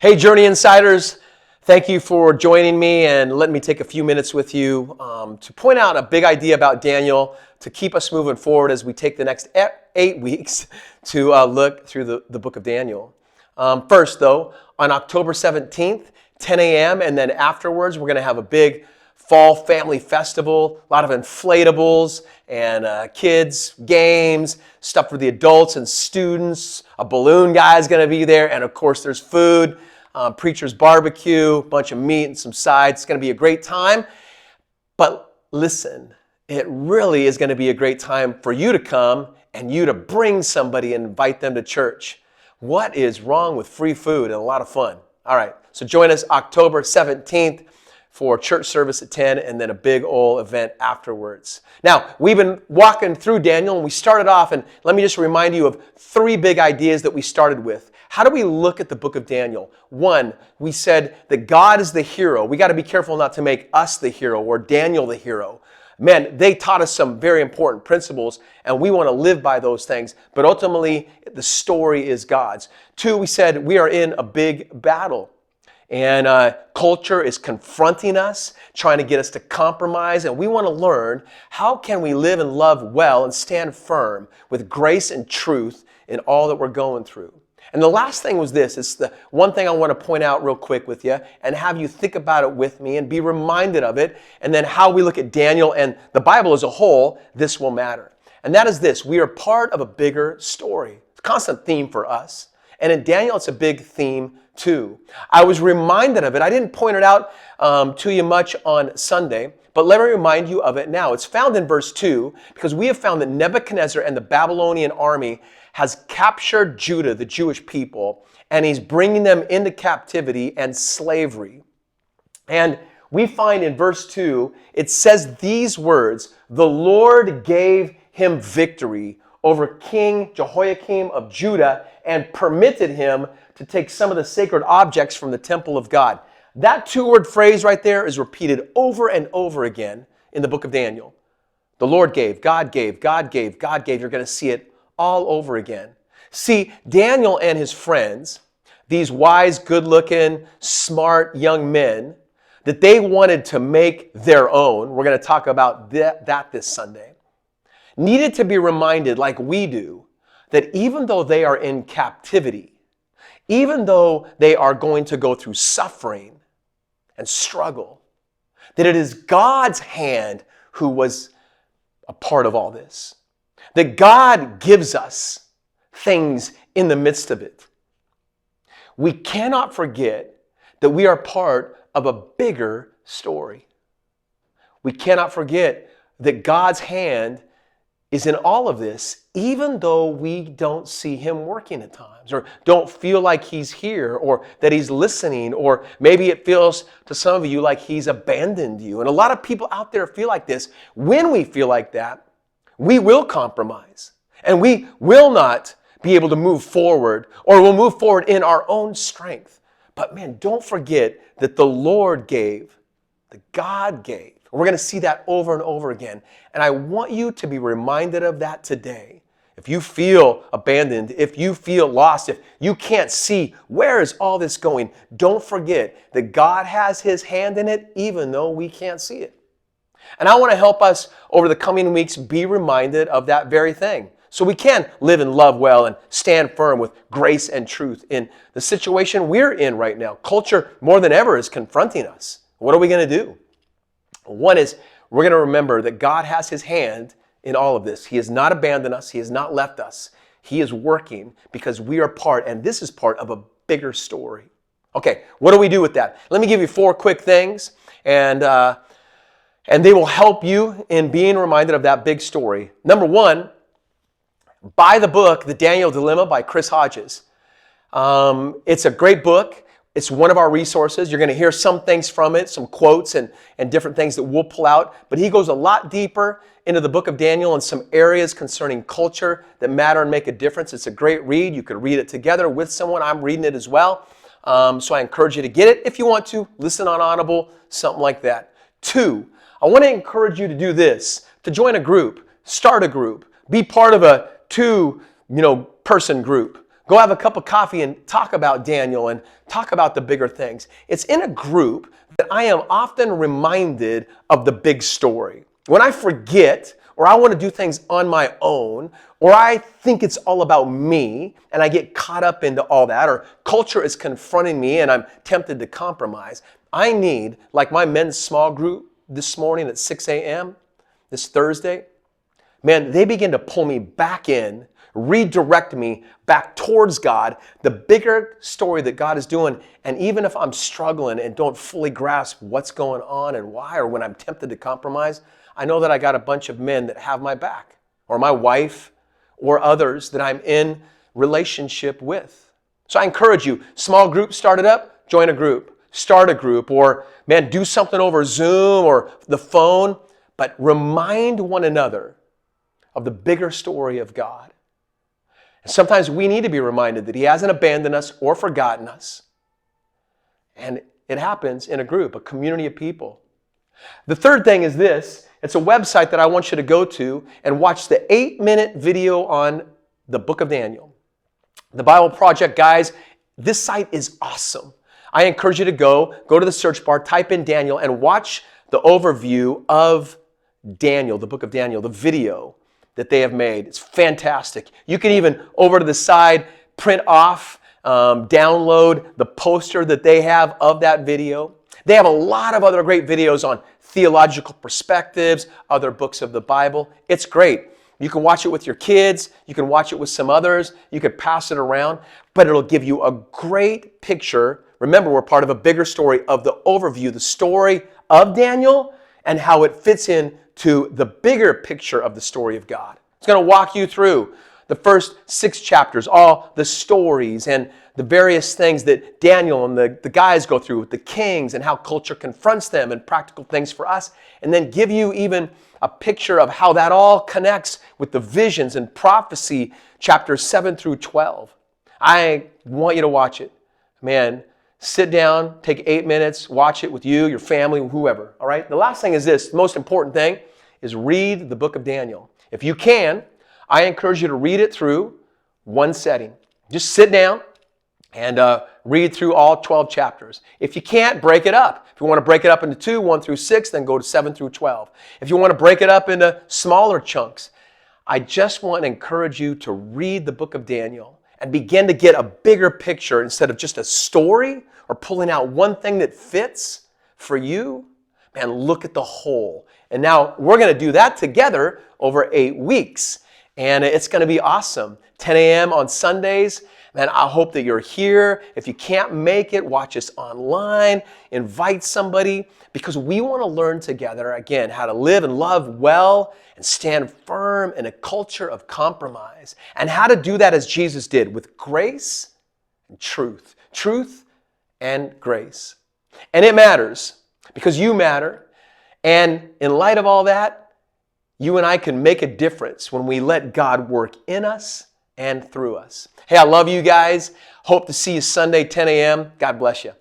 Hey, Journey Insiders, thank you for joining me and letting me take a few minutes with you to point out a big idea about Daniel to keep us moving forward as we take the next 8 weeks to look through the book of Daniel. First, though, on October 17th, 10 a.m., and then afterwards, we're going to have a big fall family festival, a lot of inflatables and kids, games, stuff for the adults and students. A balloon guy is going to be there, and of course, there's food. Preacher's barbecue, a bunch of meat and some sides. It's going to be a great time. But listen, it really is going to be a great time for you to come and you to bring somebody and invite them to church. What is wrong with free food and a lot of fun? All right, so join us October 17th for church service at 10 and then a big old event afterwards. Now, we've been walking through Daniel and we started off, and let me just remind you of 3 big ideas that we started with. How do we look at the book of Daniel? 1, we said that God is the hero. We got to be careful not to make us the hero or Daniel the hero. Man, they taught us some very important principles, and we want to live by those things. But ultimately, the story is God's. 2, we said we are in a big battle. And culture is confronting us, trying to get us to compromise. And we want to learn, how can we live and love well and stand firm with grace and truth in all that we're going through? And the last thing was this. It's the one thing I want to point out real quick with you and have you think about it with me and be reminded of it. And then how we look at Daniel and the Bible as a whole, this will matter. And that is this. We are part of a bigger story. It's a constant theme for us. And in Daniel, it's a big theme too. I was reminded of it. I didn't point it out to you much on Sunday, but let me remind you of it now. It's found in verse 2 because we have found that Nebuchadnezzar and the Babylonian army has captured Judah, the Jewish people, and he's bringing them into captivity and slavery. And we find in verse 2, it says these words, "The Lord gave him victory over King Jehoiakim of Judah and permitted him to take some of the sacred objects from the temple of God." That 2-word phrase right there is repeated over and over again in the book of Daniel. The Lord gave, God gave, God gave, God gave. You're going to see it all over again. See, Daniel and his friends, these wise, good-looking, smart young men, that they wanted to make their own, we're going to talk about that this Sunday, needed to be reminded, like we do, that even though they are in captivity, even though they are going to go through suffering and struggle, that it is God's hand who was a part of all this. That God gives us things in the midst of it. We cannot forget that we are part of a bigger story. We cannot forget that God's hand is in all of this, even though we don't see him working at times, or don't feel like he's here, or that he's listening, or maybe it feels to some of you like he's abandoned you. And a lot of people out there feel like this. When we feel like that, we will compromise, and we will not be able to move forward, or we'll move forward in our own strength. But man, don't forget that the Lord gave, that God gave. We're going to see that over and over again. And I want you to be reminded of that today. If you feel abandoned, if you feel lost, if you can't see where is all this going, don't forget that God has his hand in it, even though we can't see it. And I want to help us over the coming weeks be reminded of that very thing, so we can live and love well and stand firm with grace and truth in the situation we're in right now. Culture, more than ever, is confronting us. What are we going to do? One is, we're going to remember that God has his hand in all of this. He has not abandoned us. He has not left us. He is working because we are part, and this is part of a bigger story. Okay, what do we do with that? Let me give you 4 quick things, and they will help you in being reminded of that big story. Number 1, buy the book, The Daniel Dilemma by Chris Hodges. It's a great book. It's one of our resources. You're going to hear some things from it, some quotes and different things that we'll pull out. But he goes a lot deeper into the book of Daniel and some areas concerning culture that matter and make a difference. It's a great read. You could read it together with someone. I'm reading it as well. So I encourage you to get it if you want to. Listen on Audible, something like that. 2, I want to encourage you to do this, to join a group, start a group, be part of a 2 person group. Go have a cup of coffee and talk about Daniel and talk about the bigger things. It's in a group that I am often reminded of the big story. When I forget, or I want to do things on my own, or I think it's all about me, and I get caught up into all that, or culture is confronting me and I'm tempted to compromise, I need, like my men's small group this morning at 6 a.m., this Thursday, man, they begin to pull me back in, redirect me back towards God, the bigger story that God is doing. And even if I'm struggling and don't fully grasp what's going on and why, or when I'm tempted to compromise, I know that I got a bunch of men that have my back, or my wife, or others that I'm in relationship with. So I encourage you, small group started up, join a group, start a group, or man, do something over Zoom or the phone, but remind one another of the bigger story of God. And sometimes we need to be reminded that He hasn't abandoned us or forgotten us. And it happens in a group, a community of people. The third thing is this. It's a website that I want you to go to and watch the 8-minute video on the book of Daniel. The Bible Project, guys, this site is awesome. I encourage you to go to the search bar, type in Daniel, and watch the overview of Daniel, the book of Daniel, the video that they have made. It's fantastic. You can even, over to the side, print off, download the poster that they have of that video. They have a lot of other great videos on theological perspectives, other books of the Bible. It's great. You can watch it with your kids. You can watch it with some others. You could pass it around, but it'll give you a great picture. Remember, we're part of a bigger story of the overview, the story of Daniel and how it fits in to the bigger picture of the story of God. It's going to walk you through the first 6 chapters, all the stories and the various things that Daniel and the guys go through with the kings and how culture confronts them and practical things for us, and then give you even a picture of how that all connects with the visions and prophecy, chapters 7 through 12. I want you to watch it. Man, sit down, take 8 minutes, watch it with you, your family, whoever, all right? The last thing is this, the most important thing is read the book of Daniel. If you can, I encourage you to read it through one setting. Just sit down and read through all 12 chapters. If you can't, break it up. If you want to break it up into 2, 1 through 6, then go to 7 through 12. If you want to break it up into smaller chunks, I just want to encourage you to read the book of Daniel and begin to get a bigger picture instead of just a story or pulling out one thing that fits for you. Man, look at the whole. And now we're going to do that together over 8 weeks. And it's going to be awesome. 10 a.m. on Sundays. Man, I hope that you're here. If you can't make it, watch us online. Invite somebody, because we want to learn together, again, how to live and love well and stand firm in a culture of compromise. And how to do that as Jesus did, with grace and truth. Truth and grace. And it matters, because you matter. And in light of all that, you and I can make a difference when we let God work in us and through us. Hey, I love you guys. Hope to see you Sunday, 10 a.m. God bless you.